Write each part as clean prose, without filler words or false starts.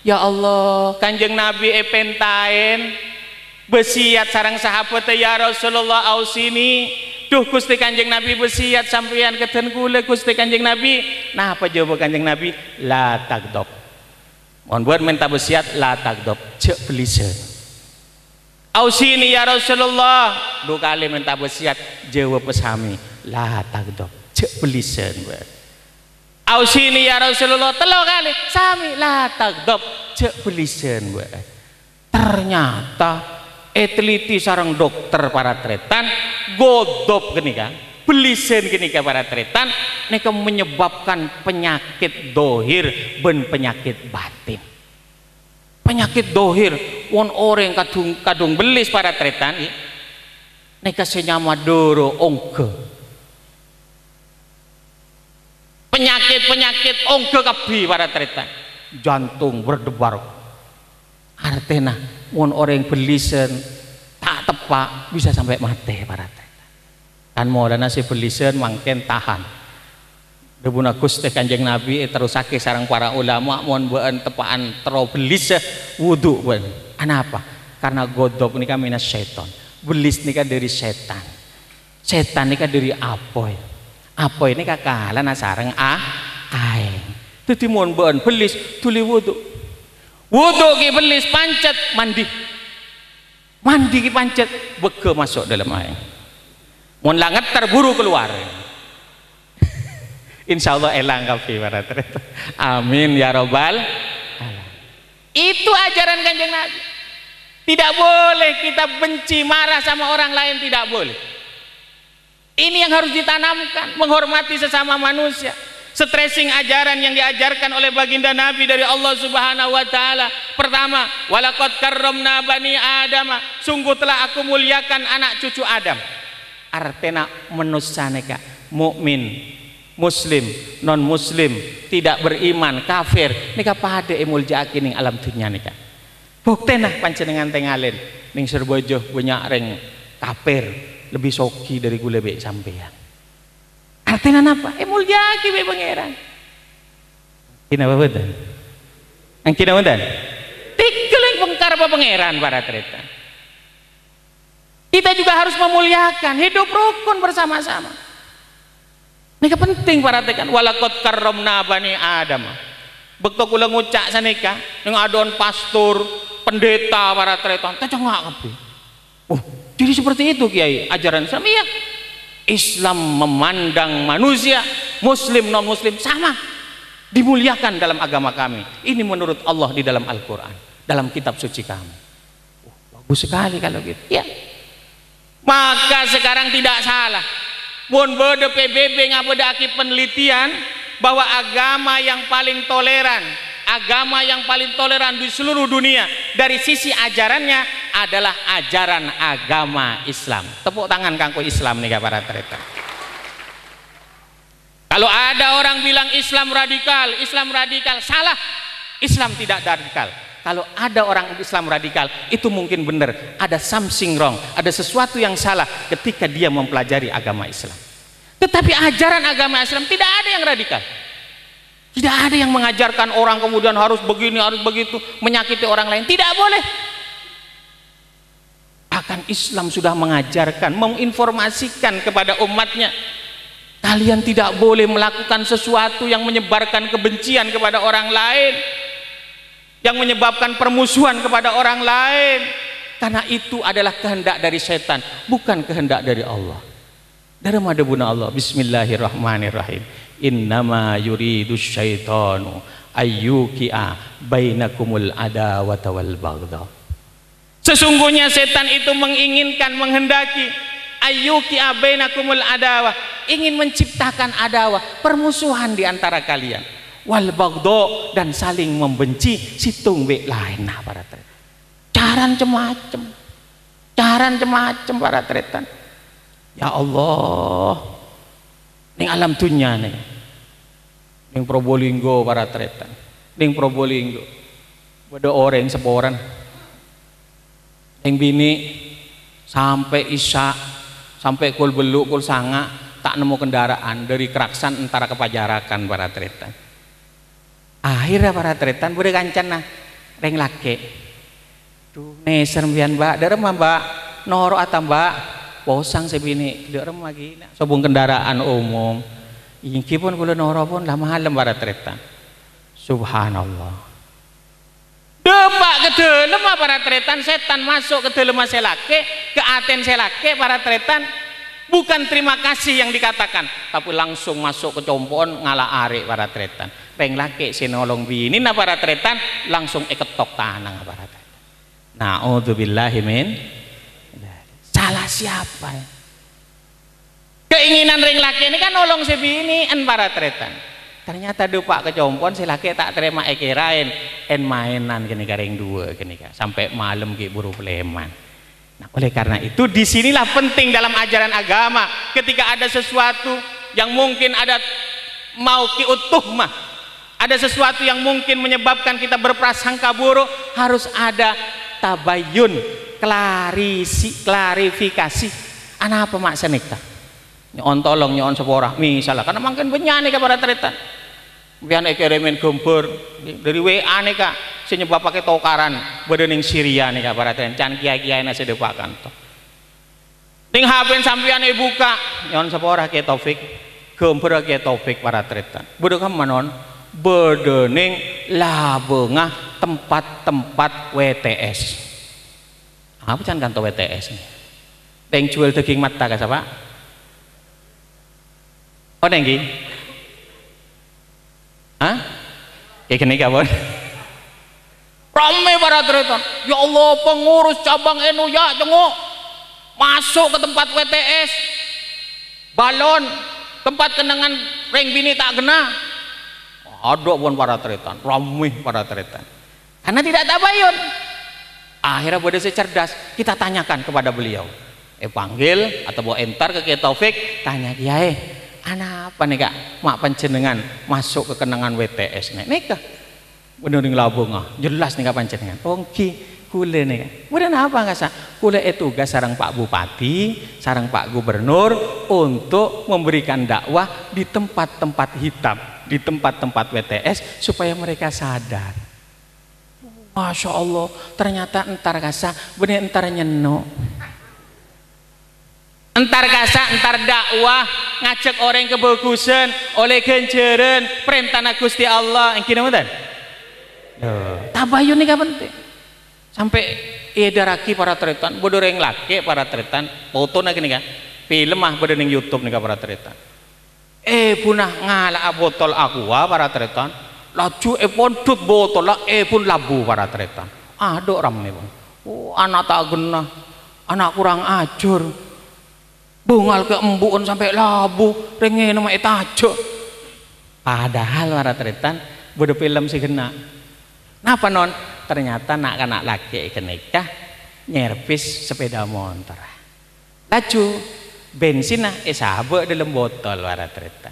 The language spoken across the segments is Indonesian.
Ya Allah, Kanjeng Nabi pentain besiat sarang sahabat ya Rasulullah ausini. Duh Gusti Kanjeng Nabi besiat sampeyan keten kula Gusti Kanjeng Nabi. Nah apa jawab Kanjeng Nabi? La tagdob. Mohon buat minta besiat la tagdob, cek beliseun. Ausini ya Rasulullah, 2 kali minta besiat jawab pesami la tagdob, cek beliseun buat. Ausini ya Rasulullah 3 kali sami la tagdob, cek beliseun buat. Ternyata teliti sarang dokter para tretan godop gini kan belisen gini kan para tretan nika menyebabkan penyakit dohir ben penyakit batin. Penyakit dohir won orang kadung belis para tretan nika senyama doro ongke penyakit ongke kabi para tretan jantung berdebar artena won orang belisen tak tepak bisa sampai mati para tretan kan modana si belisen mangken tahan debuna Gusti Kanjeng Nabi terusake sareng para ulama mon beun tepaan tero belis wudu beun anapa karena godop nika minas setan belis nika dari setan setan nika dari apoy apoy nika kalana sareng aing dadi mon beun belis tuli wudu ki belis pancet mandi ki pancet bege masuk dalam air mun langet terburu keluar insyaallah elang kafi para tretan amin ya robbal alamin. Itu ajaran Kanjeng Nabi. Tidak boleh kita benci marah sama orang lain, tidak boleh. Ini yang harus ditanamkan, menghormati sesama manusia. Stressing ajaran yang diajarkan oleh baginda Nabi dari Allah Subhanahu wa taala. Pertama, walaqad karramna bani Adam, sungguh telah aku muliakan anak cucu Adam. Artena manusia neka mukmin, muslim, non muslim, tidak beriman, kafir, nika pada emuljaake ning alam dunya nika. Buktena panjenengan tengalen ning Surbojo punya reng kafir lebih soki dari gula be sampean. Artinya apa? Mulyaki be pangeran. Kina babedan. Ang kina babedan. Tikeleng pengkar ba pangeran para tretan. Kita juga harus memuliakan, hidup rukun bersama-sama. Nika penting para tretan. Walaqad karramna bani Adam. Bekto kula ngucak sanika ning adon pastor, pendeta para tretan, tecengak kabeh. Oh, jadi seperti itu Kiai ajaran Islam. Iya. Islam memandang manusia muslim non muslim sama dimuliakan dalam agama kami. Ini menurut Allah di dalam Al-Quran, dalam kitab suci kami. Bagus sekali kalau gitu ya. Maka sekarang tidak salah mun bode PBB ngabedaki penelitian bahwa agama yang paling toleran, agama yang paling toleran di seluruh dunia dari sisi ajarannya adalah ajaran agama Islam. Tepuk tangan kanggo Islam nih para tretan. Kalau ada orang bilang Islam radikal, salah. Islam tidak radikal. Kalau ada orang Islam radikal, itu mungkin benar. Ada something wrong, ada sesuatu yang salah ketika dia mempelajari agama Islam. Tetapi ajaran agama Islam tidak ada yang radikal. Tidak ada yang mengajarkan orang kemudian harus begini, harus begitu, menyakiti orang lain. Tidak boleh. Bahkan Islam sudah mengajarkan, menginformasikan kepada umatnya, kalian tidak boleh melakukan sesuatu yang menyebarkan kebencian kepada orang lain, yang menyebabkan permusuhan kepada orang lain, karena itu adalah kehendak dari setan, bukan kehendak dari Allah. Dari madhabuna Allah. Bismillahirrahmanirrahim. Innama yuridu syaitanu ayyuki'a bainakumul adawata wal baghdha. Sesungguhnya setan itu menginginkan, menghendaki ayyuki'a bainakumul adawah, ingin menciptakan adawah, permusuhan di antara kalian, wal baghdha, dan saling membenci situng we lain. Nah para tretan, caran macem para tretan. Ya Allah, ning alam dunya nih, ning Probolinggo para tretan, ning Probolinggo ada orang seporan yang bini sampai isya, sampai kul beluk kul sanga tak nemu kendaraan dari Keraksan antara ke Pajarakan para tretan. Akhirnya para tretan boleh kancan nah reng laki tuh neser mbian mbak derem mbak noro atau mbak posang sebini derem lagi sobung kendaraan umum ingki pun kula noro pun lah malam para tretan subhanallah depak ke dalam para tretan setan masuk ke dalam selake ke aten selake para tretan bukan terima kasih yang dikatakan tapi langsung masuk ke compon ngalah arek para tretan reng laki sinolong bini na para tretan langsung ketok tanang para tretan na'udzubillahi min salah siapa ya? Keinginan reng laki ini kan nolong si bini en para tretan ternyata dupak ke compon si laki tak terima ekirain en mainan kini kareng dua kini sampai malam ki buru pleman. Nah, oleh karena itu disinilah penting dalam ajaran agama ketika ada sesuatu yang mungkin ada mau kiutuhmah ada sesuatu yang mungkin menyebabkan kita berprasangka buruk harus ada tabayun klarifikasi ana apa maksud nikah nyon tolong nyon sepora misalnya karena makin benyane ka para tretan biar kirimin gambar dari WA nih kak si nyebab pakai tokaran bedening Syria nih kak para tretan can kiai-kiai nasi depakan tuh ning HP sampean buka nyon sepora ke Taufik gambar ke Taufik para tretan bodoh kamu non bedening labengah tempat-tempat WTS apa can kantor WTS nih yang jual daging mata kak siapa oh nenggi hah kayak gini kawan rame para tretan ya Allah pengurus cabang NU ya cengok masuk ke tempat WTS balon tempat kenangan reng bini tak kena ada pun para tretan rame para tretan karena tidak tabayun akhirnya pada cerdas kita tanyakan kepada beliau panggil atau bawa entar ke Kiai Taufik tanya Kiai ana apa nih kak mak panjenengan masuk ke kenangan WTS nih kak bener ning labunga jelas nih kak panjenengan ongki kule nih kak bener apa nggak sah kule tugas sarang Pak Bupati sarang Pak Gubernur untuk memberikan dakwah di tempat-tempat hitam di tempat-tempat WTS supaya mereka sadar. Masya Allah ternyata entar kasa bener entar nyeno entar kasa entar dakwah ngajak orang kebagusan oleh ganjaran perintah Gusti Allah yang kira betul tabayun ini penting sampai edaraki para tretan bodoh yang laki para tretan foto nak ini kan film mah bodoh ning YouTube nih para tretan punah ngalah botol aqua para tretan laju pondut botol lah pun labu para tretan aduk ramai bang anak tak genah anak kurang ajar bungal ke embuan sampai labu rengin nama etajo padahal para tretan bodoh film sih kena napa non ternyata nak laki kenikah nyervis sepeda motor laju bensin sabuk dalam botol para tretan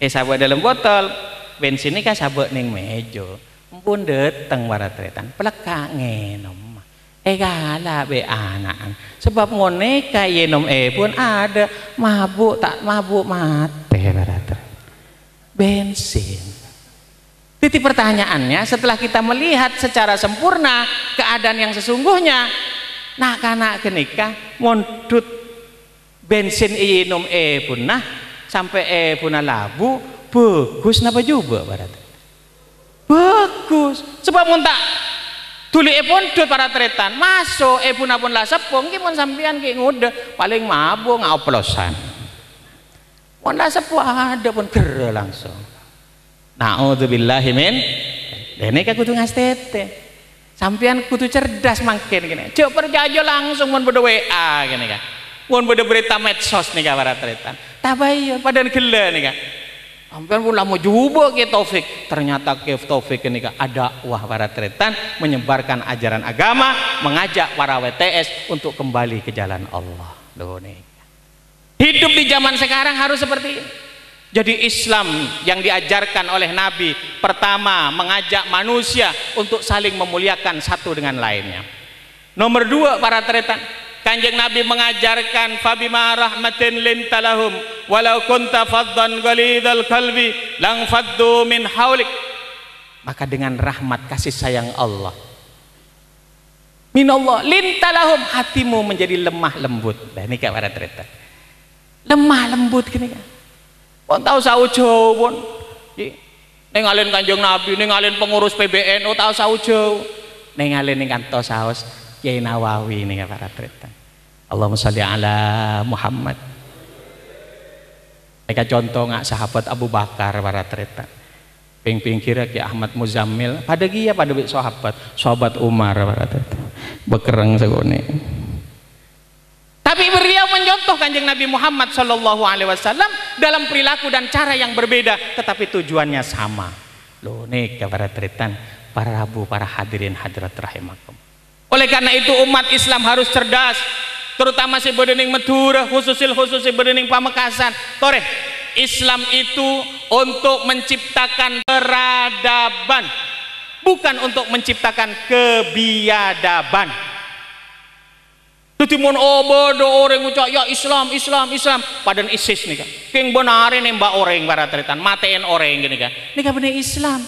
sabuk dalam botol bensin ini kan sabuk ning mejo pun dateng para tretan peleka ngenom kalah be anaan sebab ngoneka yenom pun ada mabuk tak mabuk mate para tretan bensin. Titik pertanyaannya setelah kita melihat secara sempurna keadaan yang sesungguhnya nak kenikah mondut bensin inom punah sampai punah labu bagus napa juga barat bagus sebab muntak tuli pondut para tretan masuk punah pun lah sepung pun sampean ki ngude paling mabuk ngoplosan pun lah sepuh ada pun ger langsung. Na'udzubillahi min dene ka kudu ngastete sampean kudu cerdas mangken gini coba perjajo langsung mun beda WA gini kan mun beda berita medsos nih para tretan tabayun padahal gila nih kan sampean pun lama juga ke Taufik ternyata ke Taufik ini kan ada wah para tretan menyebarkan ajaran agama mengajak para WTS untuk kembali ke jalan Allah loh nih hidup di zaman sekarang harus seperti ini. Jadi Islam yang diajarkan oleh Nabi pertama mengajak manusia untuk saling memuliakan satu dengan lainnya. Nomor dua para tretan Kanjeng Nabi mengajarkan fabima rahmatin lintalahum walau kunta faddan ghalidhal qalbi lang faddu min haulik. Maka dengan rahmat kasih sayang Allah minallah lintalahum, hatimu menjadi lemah lembut. Nah ini kak para tereta lemah lembut gini kan pun tahu saujo pun nengalin Kanjeng Nabi, nengalin pengurus PBNU tahu saujo, nengalin kantos saus Kiai Nawawi ini kak para tereta. Allahumma sholli ala Muhammad. Mereka contoh nggak sahabat Abu Bakar para tereta ping-ping kira Ki Ahmad Muzammil pada gia pada sahabat Umar para tereta bekereng segone. Tapi beliau mencontoh Kanjeng Nabi Muhammad Shallallahu Alaihi Wasallam dalam perilaku dan cara yang berbeda, tetapi tujuannya sama. Loh nih para tretan, para rabu, para hadirin hadirat rahimakum. Oleh karena itu umat Islam harus cerdas, terutama si bedening Madura, khususi bedening Pamekasan. Toreh, Islam itu untuk menciptakan peradaban, bukan untuk menciptakan kebiadaban. Jadi mon bodo orang ngucap ya Islam padahal ISIS nih kan. King benare nembak orang para tretan, matiin orang gini kan. Ini kan benar Islam.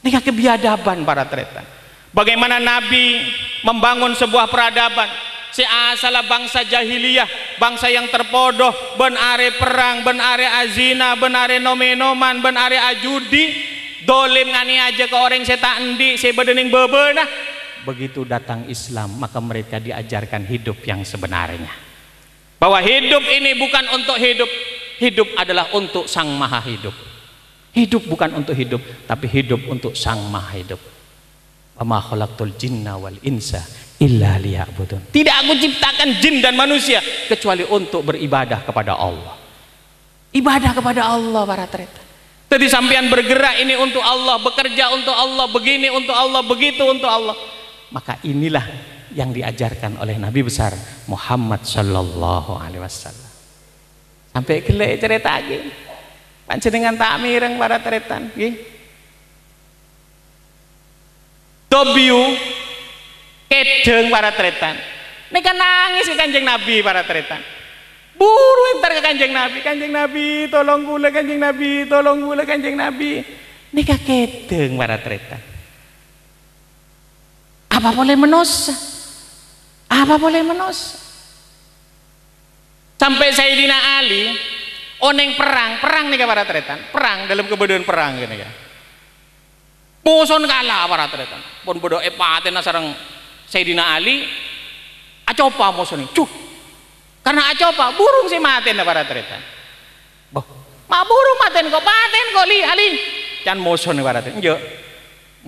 Ini kan kebiadaban para tretan. Bagaimana Nabi membangun sebuah peradaban. Si asalah bangsa jahiliyah, bangsa yang terpodoh, ben are perang, ben are azina, ben are nomenoman, ben are ajudi, dolim ngani aja ke orang saya endi, saya bedening bebenah. Begitu datang Islam, maka mereka diajarkan hidup yang sebenarnya, bahwa hidup ini bukan untuk hidup, hidup adalah untuk Sang Maha Hidup. Hidup bukan untuk hidup, tapi hidup untuk Sang Maha Hidup. Wa ma khalaqtul jinna wal insa illa liya'budun. Tidak aku ciptakan jin dan manusia kecuali untuk beribadah kepada Allah. Ibadah kepada Allah para tereta. Jadi sampean bergerak ini untuk Allah, bekerja untuk Allah, begini untuk Allah, begitu untuk Allah. Maka inilah yang diajarkan oleh Nabi besar Muhammad Sallallahu Alaihi Wasallam. Sampai kelek cerita lagi, panjenengan tak mireng para teretan, dobiu kedeng para teretan. Mereka nangis ke Kanjeng Nabi para teretan. Buru entar ke Kanjeng Nabi tolong kula Kanjeng Nabi, tolong kula Kanjeng Nabi. Mereka kedeng para teretan. Apa boleh menosa? Apa boleh menosa? Sampai Sayyidina Ali oneng perang nih para teretan, perang dalam kebetulan perang gini kan. Muson kalah para teretan. Pun bodoh epaten sareng Sayyidina Ali, acopa muson ini, karena acopa burung si maten para teretan. Boh, ma burung maten kok li Ali, jangan muson para teretan. Yo,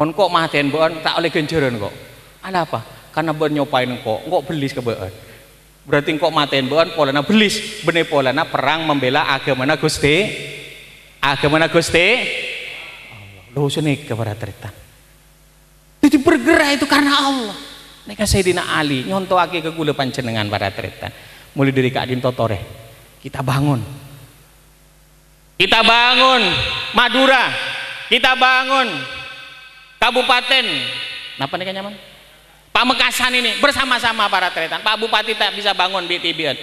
mon kok maten bon tak oleh genjeran kok. Ada apa? Karena ben nyopain kok belis ke beun. Berarti kok maten beun polana belis, bener polana perang membela agama Gusti. Agama Gusti. Allah. Loh senik kepada tretan. Jadi bergerak itu karena Allah. Neka Sayyidina Ali nyontoake ke kula panjenengan para tretan. Mulai dari Kak Adin Totore. Kita bangun. Kita bangun Madura. Kita bangun Kabupaten. Napa nih nyaman? Pamekasan ini bersama-sama para tretan. Pak Bupati tak bisa bangun BTB.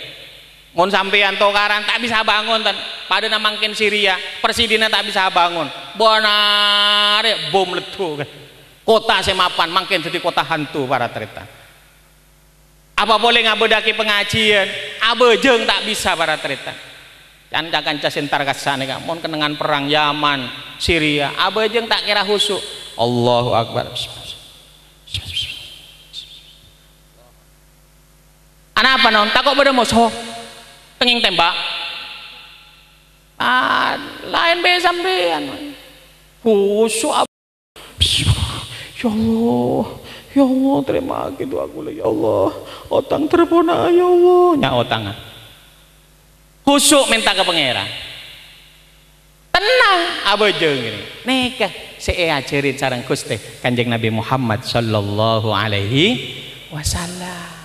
Mun sampean Tokaran tak bisa bangun tan. Pada namangkin Syria, Presiden tak bisa bangun. Bonare bom letu kan. Kota semapan mangkin jadi kota hantu para tretan. Apa boleh ngabedaki pengajian? Abejeng tak bisa para tretan. Dan jangan casentar kasane kan. Mun kenangan perang Yaman, Syria, abejeng tak kira husuk. Allahu Akbar. Anak apa non? Takut beda musuh, tenging tembak. Lain be sampean. Khusyuk. Ya Allah, terima gitu aku ya Allah. Otang terpona ya Allah. Nya otang. Khusyuk minta ke pangeran. Tenang, abejeng gini. Nikah saya ajarin sareng Gusti Kanjeng Nabi Muhammad Sallallahu Alaihi Wasallam.